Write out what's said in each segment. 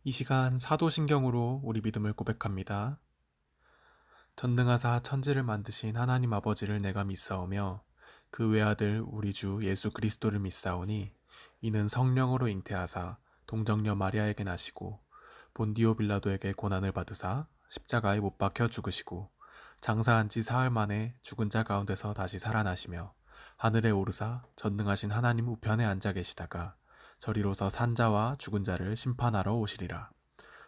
이 시간 사도신경으로 우리 믿음을 고백합니다. 전능하사 천지를 만드신 하나님 아버지를 내가 믿사오며 그 외아들 우리 주 예수 그리스도를 믿사오니 이는 성령으로 잉태하사 동정녀 마리아에게 나시고 본디오 빌라도에게 고난을 받으사 십자가에 못 박혀 죽으시고 장사한 지 사흘 만에 죽은 자 가운데서 다시 살아나시며 하늘에 오르사 전능하신 하나님 우편에 앉아 계시다가 저리로서 산자와 죽은 자를 심판하러 오시리라.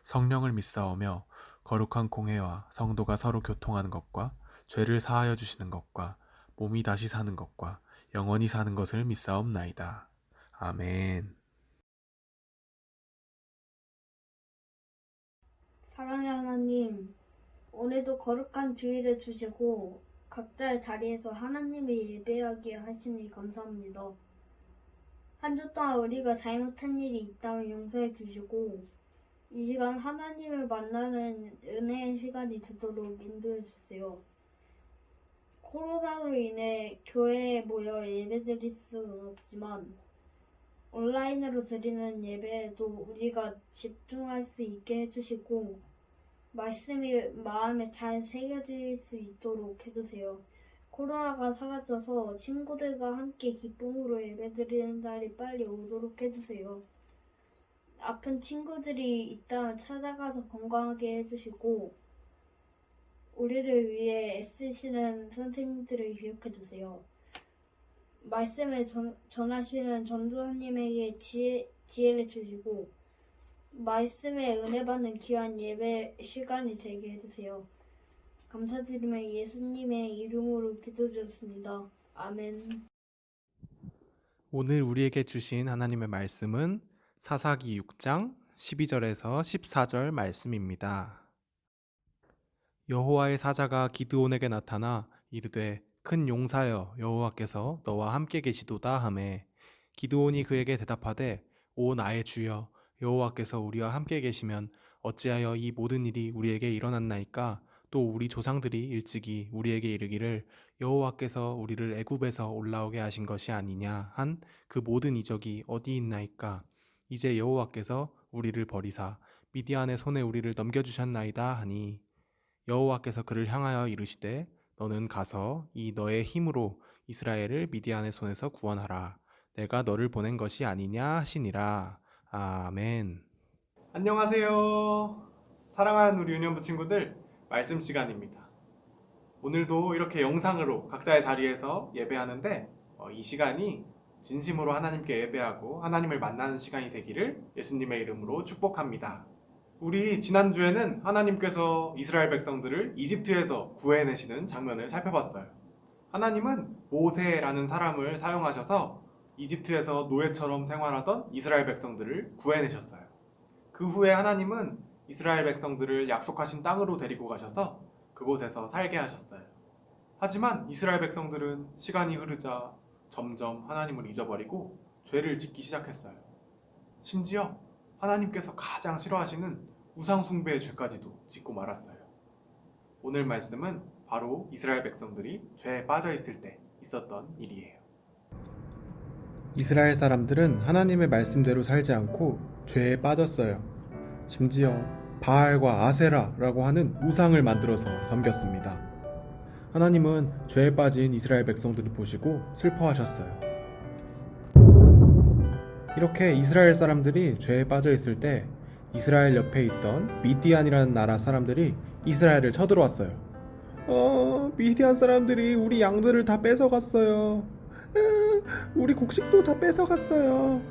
성령을 믿사오며 거룩한 공회와 성도가 서로 교통하는 것과 죄를 사하여 주시는 것과 몸이 다시 사는 것과 영원히 사는 것을 믿사옵나이다. 아멘. 사랑의 하나님, 오늘도 거룩한 주일을 주시고 각자의 자리에서 하나님을 예배하게 하시니 감사합니다. 한 주 동안 우리가 잘못한 일이 있다면 용서해 주시고 이 시간 하나님을 만나는 은혜의 시간이 되도록 인도해 주세요. 코로나로 인해 교회에 모여 예배드릴 수는 없지만 온라인으로 드리는 예배에도 우리가 집중할 수 있게 해주시고 말씀이 마음에 잘 새겨질 수 있도록 해주세요. 코로나가 사라져서 친구들과 함께 기쁨으로 예배드리는 날이 빨리 오도록 해주세요. 아픈 친구들이 있다면 찾아가서 건강하게 해주시고 우리를 위해 애쓰시는 선생님들을 기억해주세요. 말씀을 전하시는 전도사님에게 지혜를 주시고 말씀에 은혜 받는 귀한 예배 시간이 되게 해주세요. 감사드리며 예수님의 이름으로 기도드렸습니다. 아멘. 오늘 우리에게 주신 하나님의 말씀은 사사기 6장 12절에서 14절 말씀입니다. 여호와의 사자가 기드온에게 나타나 이르되 큰 용사여 여호와께서 너와 함께 계시도다 하매 기드온이 그에게 대답하되 오 나의 주여 여호와께서 우리와 함께 계시면 어찌하여 이 모든 일이 우리에게 일어났나이까 또 우리 조상들이 일찍이 우리에게 이르기를 여호와께서 우리를 애굽에서 올라오게 하신 것이 아니냐 한 그 모든 이적이 어디 있나이까 이제 여호와께서 우리를 버리사 미디안의 손에 우리를 넘겨주셨나이다 하니 여호와께서 그를 향하여 이르시되 너는 가서 이 너의 힘으로 이스라엘을 미디안의 손에서 구원하라. 내가 너를 보낸 것이 아니냐 하시니라. 아멘. 안녕하세요. 사랑하는 우리 유년부 친구들, 말씀 시간입니다. 오늘도 이렇게 영상으로 각자의 자리에서 예배하는데 이 시간이 진심으로 하나님께 예배하고 하나님을 만나는 시간이 되기를 예수님의 이름으로 축복합니다. 우리 지난주에는 하나님께서 이스라엘 백성들을 이집트에서 구해내시는 장면을 살펴봤어요. 하나님은 모세라는 사람을 사용하셔서 이집트에서 노예처럼 생활하던 이스라엘 백성들을 구해내셨어요. 그 후에 하나님은 이스라엘 백성들을 약속하신 땅으로 데리고 가셔서 그곳에서 살게 하셨어요. 하지만 이스라엘 백성들은 시간이 흐르자 점점 하나님을 잊어버리고 죄를 짓기 시작했어요. 심지어 하나님께서 가장 싫어하시는 우상숭배의 죄까지도 짓고 말았어요. 오늘 말씀은 바로 이스라엘 백성들이 죄에 빠져 있을 때 있었던 일이에요. 이스라엘 사람들은 하나님의 말씀대로 살지 않고 죄에 빠졌어요. 심지어 바알과 아세라라고 하는 우상을 만들어서 섬겼습니다. 하나님은 죄에 빠진 이스라엘 백성들을 보시고 슬퍼하셨어요. 이렇게 이스라엘 사람들이 죄에 빠져 있을 때 이스라엘 옆에 있던 미디안이라는 나라 사람들이 이스라엘을 쳐들어왔어요. 미디안 사람들이 우리 양들을 다 뺏어갔어요. 우리 곡식도 다 뺏어갔어요.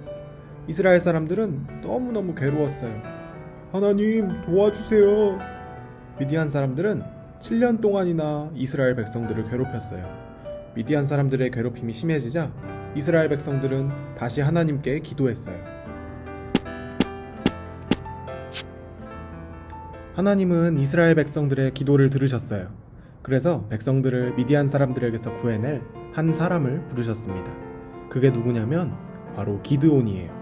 이스라엘 사람들은 너무너무 괴로웠어요. 하나님 도와주세요. 미디안 사람들은 7년 동안이나 이스라엘 백성들을 괴롭혔어요. 미디안 사람들의 괴롭힘이 심해지자 이스라엘 백성들은 다시 하나님께 기도했어요. 하나님은 이스라엘 백성들의 기도를 들으셨어요. 그래서 백성들을 미디안 사람들에게서 구해낼 한 사람을 부르셨습니다. 그게 누구냐면 바로 기드온이에요.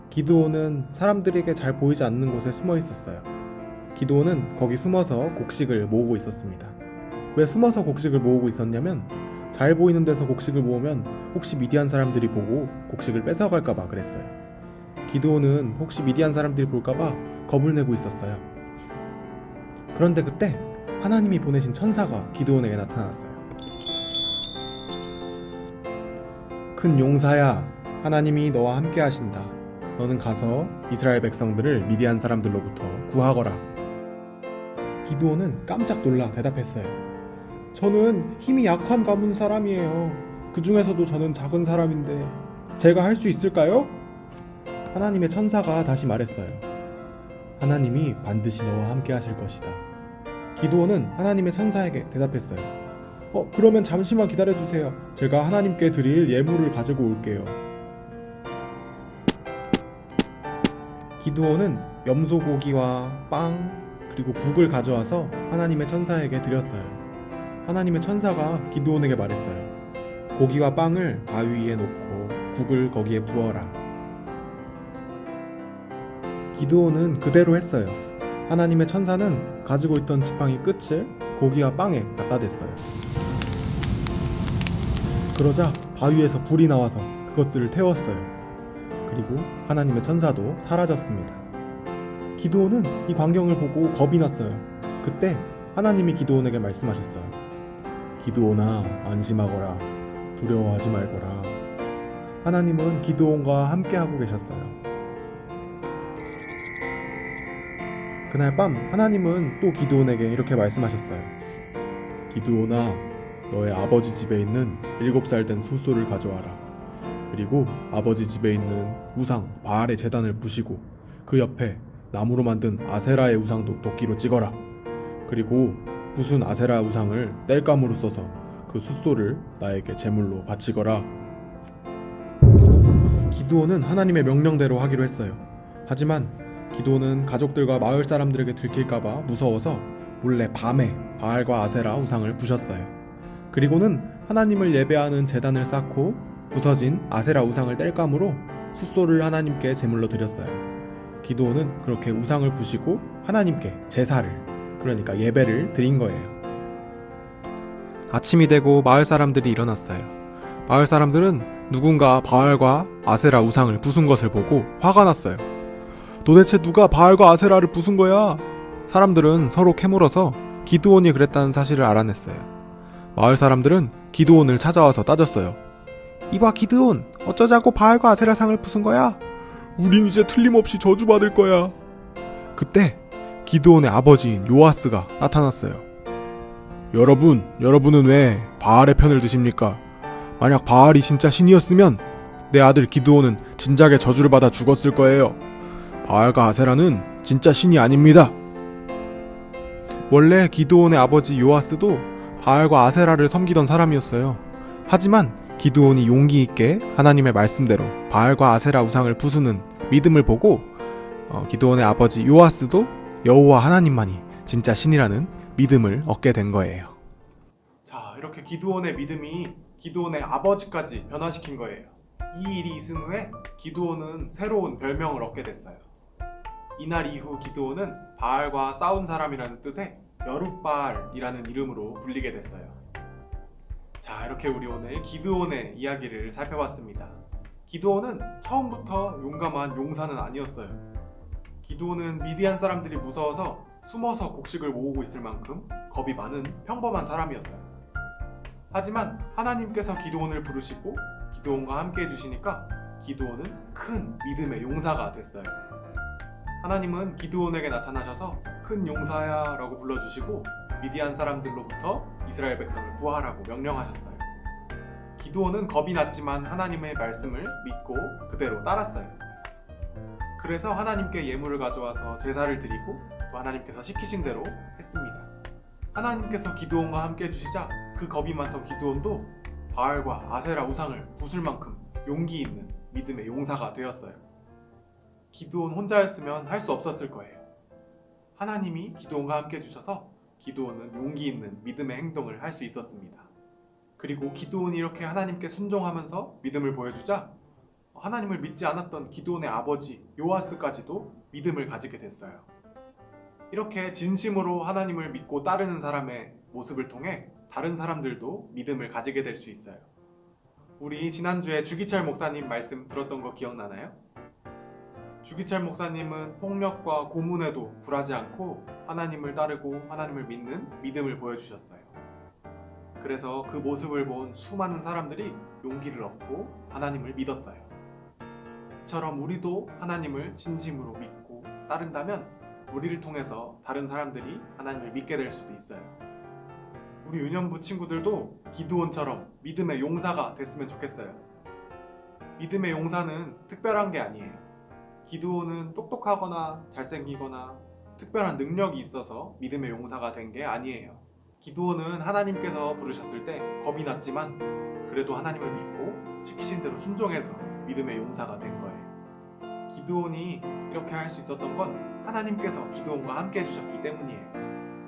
기드온은 사람들에게 잘 보이지 않는 곳에 숨어 있었어요. 기드온은 거기 숨어서 곡식을 모으고 있었습니다. 왜 숨어서 곡식을 모으고 있었냐면 잘 보이는 데서 곡식을 모으면 혹시 미디안 사람들이 보고 곡식을 뺏어갈까봐 그랬어요. 기드온은 혹시 미디안 사람들이 볼까봐 겁을 내고 있었어요. 그런데 그때 하나님이 보내신 천사가 기드온에게 나타났어요. 큰 용사야, 하나님이 너와 함께 하신다. 너는 가서 이스라엘 백성들을 미디안 사람들로부터 구하거라. 기드온은 깜짝 놀라 대답했어요. 저는 힘이 약한 가문 사람이에요. 그 중에서도 저는 작은 사람인데 제가 할 수 있을까요? 하나님의 천사가 다시 말했어요. 하나님이 반드시 너와 함께 하실 것이다. 기드온은 하나님의 천사에게 대답했어요. 그러면 잠시만 기다려주세요. 제가 하나님께 드릴 예물을 가지고 올게요. 기드온은 염소고기와 빵 그리고 국을 가져와서 하나님의 천사에게 드렸어요. 하나님의 천사가 기드온에게 말했어요. 고기와 빵을 바위 위에 놓고 국을 거기에 부어라. 기드온은 그대로 했어요. 하나님의 천사는 가지고 있던 지팡이 끝을 고기와 빵에 갖다 댔어요. 그러자 바위에서 불이 나와서 그것들을 태웠어요. 그리고 하나님의 천사도 사라졌습니다. 기드온은 이 광경을 보고 겁이 났어요. 그때 하나님이 기드온에게 말씀하셨어요. 기드온아, 안심하거라. 두려워하지 말거라. 하나님은 기드온과 함께하고 계셨어요. 그날 밤 하나님은 또 기드온에게 이렇게 말씀하셨어요. 기드온아, 너의 아버지 집에 있는 7살 된 숫소를 가져와라. 그리고 아버지 집에 있는 우상 바알의 제단을 부시고 그 옆에 나무로 만든 아세라의 우상도 도끼로 찍어라. 그리고 부순 아세라 우상을 땔감으로 써서 그 숫소를 나에게 제물로 바치거라. 기드온은 하나님의 명령대로 하기로 했어요. 하지만 기드온은 가족들과 마을 사람들에게 들킬까봐 무서워서 몰래 밤에 바알과 아세라 우상을 부셨어요. 그리고는 하나님을 예배하는 제단을 쌓고 부서진 아세라 우상을 땔감으로 숫소를 하나님께 제물로 드렸어요. 기드온은 그렇게 우상을 부시고 하나님께 제사를, 그러니까 예배를 드린 거예요. 아침이 되고 마을 사람들이 일어났어요. 마을 사람들은 누군가 바알과 아세라 우상을 부순 것을 보고 화가 났어요. 도대체 누가 바알과 아세라를 부순 거야? 사람들은 서로 캐물어서 기드온이 그랬다는 사실을 알아냈어요. 마을 사람들은 기드온을 찾아와서 따졌어요. 이봐 기드온, 어쩌자고 바알과 아세라 상을 부순 거야? 우린 이제 틀림없이 저주받을 거야. 그때 기드온의 아버지인 요아스가 나타났어요. 여러분은 왜 바알의 편을 드십니까? 만약 바알이 진짜 신이었으면 내 아들 기드온은 진작에 저주를 받아 죽었을 거예요. 바알과 아세라는 진짜 신이 아닙니다. 원래 기드온의 아버지 요아스도 바알과 아세라를 섬기던 사람이었어요. 하지만 기드온이 용기 있게 하나님의 말씀대로 바알과 아세라 우상을 부수는 믿음을 보고 기드온의 아버지 요아스도 여호와 하나님만이 진짜 신이라는 믿음을 얻게 된 거예요. 자, 이렇게 기드온의 믿음이 기드온의 아버지까지 변화시킨 거예요. 이 일이 있은 후에 기드온은 새로운 별명을 얻게 됐어요. 이날 이후 기드온은 바알과 싸운 사람이라는 뜻의 여룻바알이라는 이름으로 불리게 됐어요. 자, 이렇게 우리 오늘 기드온의 이야기를 살펴봤습니다. 기드온은 처음부터 용감한 용사는 아니었어요. 기드온은 미디안 사람들이 무서워서 숨어서 곡식을 모으고 있을 만큼 겁이 많은 평범한 사람이었어요. 하지만 하나님께서 기드온을 부르시고 기드온과 함께 해주시니까 기드온은 큰 믿음의 용사가 됐어요. 하나님은 기드온에게 나타나셔서 큰 용사야 라고 불러주시고 미디안 사람들로부터 이스라엘 백성을 구하라고 명령하셨어요. 기드온은 겁이 났지만 하나님의 말씀을 믿고 그대로 따랐어요. 그래서 하나님께 예물을 가져와서 제사를 드리고 또 하나님께서 시키신 대로 했습니다. 하나님께서 기드온과 함께 해주시자 그 겁이 많던 기드온도 바알과 아세라 우상을 부술 만큼 용기 있는 믿음의 용사가 되었어요. 기드온 혼자였으면 할 수 없었을 거예요. 하나님이 기드온과 함께 해주셔서 기드온은 용기 있는 믿음의 행동을 할 수 있었습니다. 그리고 기드온이 이렇게 하나님께 순종하면서 믿음을 보여주자 하나님을 믿지 않았던 기드온의 아버지 요아스까지도 믿음을 가지게 됐어요. 이렇게 진심으로 하나님을 믿고 따르는 사람의 모습을 통해 다른 사람들도 믿음을 가지게 될 수 있어요. 우리 지난주에 주기철 목사님 말씀 들었던 거 기억나나요? 주기철 목사님은 폭력과 고문에도 굴하지 않고 하나님을 따르고 하나님을 믿는 믿음을 보여주셨어요. 그래서 그 모습을 본 수많은 사람들이 용기를 얻고 하나님을 믿었어요. 그처럼 우리도 하나님을 진심으로 믿고 따른다면 우리를 통해서 다른 사람들이 하나님을 믿게 될 수도 있어요. 우리 유년부 친구들도 기드온처럼 믿음의 용사가 됐으면 좋겠어요. 믿음의 용사는 특별한 게 아니에요. 기드온은 똑똑하거나 잘생기거나 특별한 능력이 있어서 믿음의 용사가 된 게 아니에요. 기드온은 하나님께서 부르셨을 때 겁이 났지만 그래도 하나님을 믿고 시키신 대로 순종해서 믿음의 용사가 된 거예요. 기드온이 이렇게 할 수 있었던 건 하나님께서 기드온과 함께 해주셨기 때문이에요.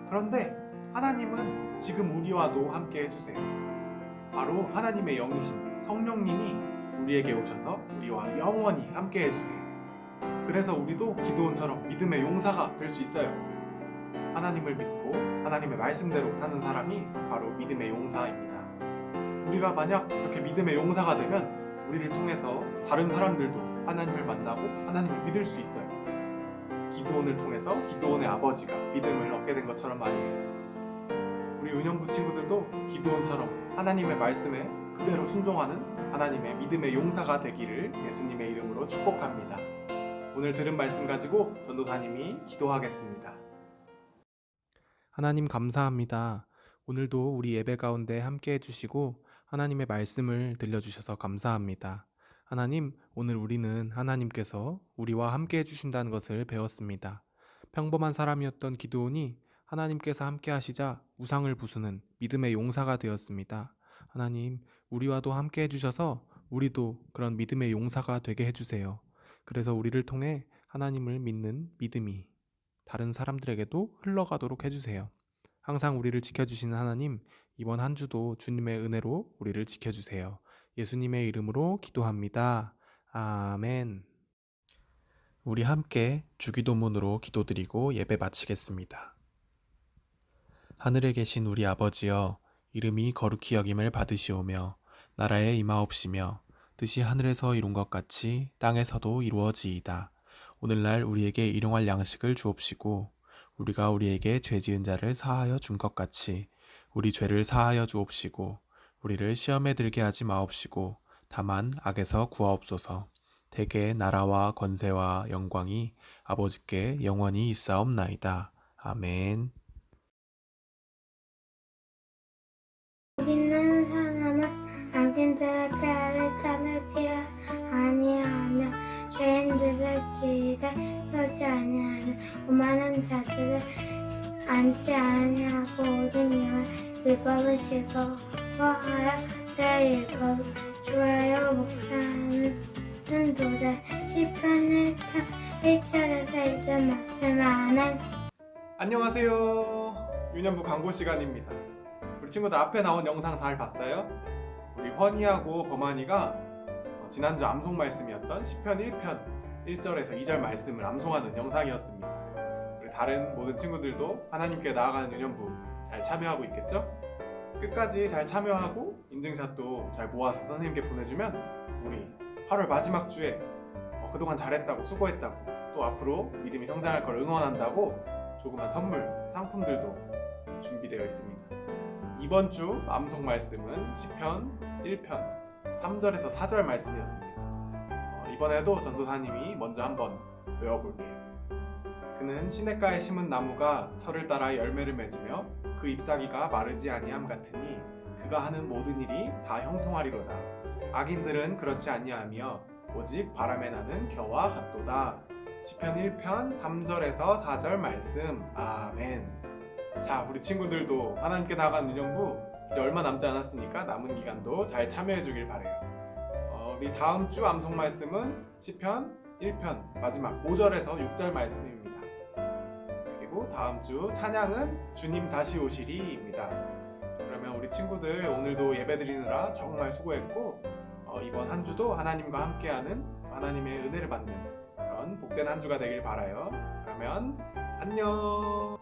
그런데 하나님은 지금 우리와도 함께 해주세요. 바로 하나님의 영이신 성령님이 우리에게 오셔서 우리와 영원히 함께 해주세요. 그래서 우리도 기드온처럼 믿음의 용사가 될 수 있어요. 하나님을 믿고 하나님의 말씀대로 사는 사람이 바로 믿음의 용사입니다. 우리가 만약 이렇게 믿음의 용사가 되면 우리를 통해서 다른 사람들도 하나님을 만나고 하나님을 믿을 수 있어요. 기드온을 통해서 기드온의 아버지가 믿음을 얻게 된 것처럼 말이에요. 우리 은영부 친구들도 기드온처럼 하나님의 말씀에 그대로 순종하는 하나님의 믿음의 용사가 되기를 예수님의 이름으로 축복합니다. 오늘 들은 말씀 가지고 전도사님이 기도하겠습니다. 하나님 감사합니다. 오늘도 우리 예배 가운데 함께 해주시고 하나님의 말씀을 들려주셔서 감사합니다. 하나님, 오늘 우리는 하나님께서 우리와 함께 해주신다는 것을 배웠습니다. 평범한 사람이었던 기드온이 하나님께서 함께 하시자 우상을 부수는 믿음의 용사가 되었습니다. 하나님, 우리와도 함께 해주셔서 우리도 그런 믿음의 용사가 되게 해주세요. 그래서 우리를 통해 하나님을 믿는 믿음이 다른 사람들에게도 흘러가도록 해주세요. 항상 우리를 지켜주시는 하나님, 이번 한 주도 주님의 은혜로 우리를 지켜주세요. 예수님의 이름으로 기도합니다. 아멘. 우리 함께 주기도문으로 기도드리고 예배 마치겠습니다. 하늘에 계신 우리 아버지여, 이름이 거룩히 여김을 받으시오며 나라에 임하옵시며 뜻이 하늘에서 이룬 것 같이 땅에서도 이루어지이다. 오늘날 우리에게 일용할 양식을 주옵시고 우리가 우리에게 죄 지은 자를 사하여 준 것 같이 우리 죄를 사하여 주옵시고 우리를 시험에 들게 하지 마옵시고 다만 악에서 구하옵소서. 대개 나라와 권세와 영광이 아버지께 영원히 있사옵나이다. 아멘. 우리는 사람은 악인들의 꾀를 따르지 아니하며 죄인들의 길에 서지 아니하며 오만한 자들을 앉지 아니하고 우리는 율법을 즐거워하여 내 율법을 좋아하여 목사하는 도다. 시편 1편 1절에서 2절 말씀 안에 안녕하세요. 유년부 광고 시간입니다. 우리 친구들 앞에 나온 영상 잘 봤어요? 우리 헌이하고 범한이가 지난주 암송 말씀이었던 시편 1편 1절에서 2절 말씀을 암송하는 영상이었습니다. 우리 다른 모든 친구들도 하나님께 나아가는 유년부 잘 참여하고 있겠죠? 끝까지 잘 참여하고 인증샷도 잘 모아서 선생님께 보내주면 우리 8월 마지막 주에 그동안 잘했다고 수고했다고 또 앞으로 믿음이 성장할 걸 응원한다고 조그만 선물, 상품들도 준비되어 있습니다. 이번 주 암송 말씀은 시편 1편 3절에서 4절 말씀이었습니다. 이번에도 전도사님이 먼저 한번 외워볼게요. 그는 시냇가에 심은 나무가 철을 따라 열매를 맺으며 그 잎사귀가 마르지 아니함 같으니 그가 하는 모든 일이 다 형통하리로다. 악인들은 그렇지 아니하며 오직 바람에 나는 겨와 같도다. 시편 1편 3절에서 4절 말씀. 아멘. 자, 우리 친구들도 하나님께 나아가는 유년부 이제 얼마 남지 않았으니까 남은 기간도 잘 참여해 주길 바래요. 우리 다음 주 암송 말씀은 시편 1편 마지막 5절에서 6절 말씀입니다. 그리고 다음 주 찬양은 주님 다시 오시리입니다. 그러면 우리 친구들 오늘도 예배 드리느라 정말 수고했고 이번 한 주도 하나님과 함께하는 하나님의 은혜를 받는 그런 복된 한 주가 되길 바라요. 그러면 안녕.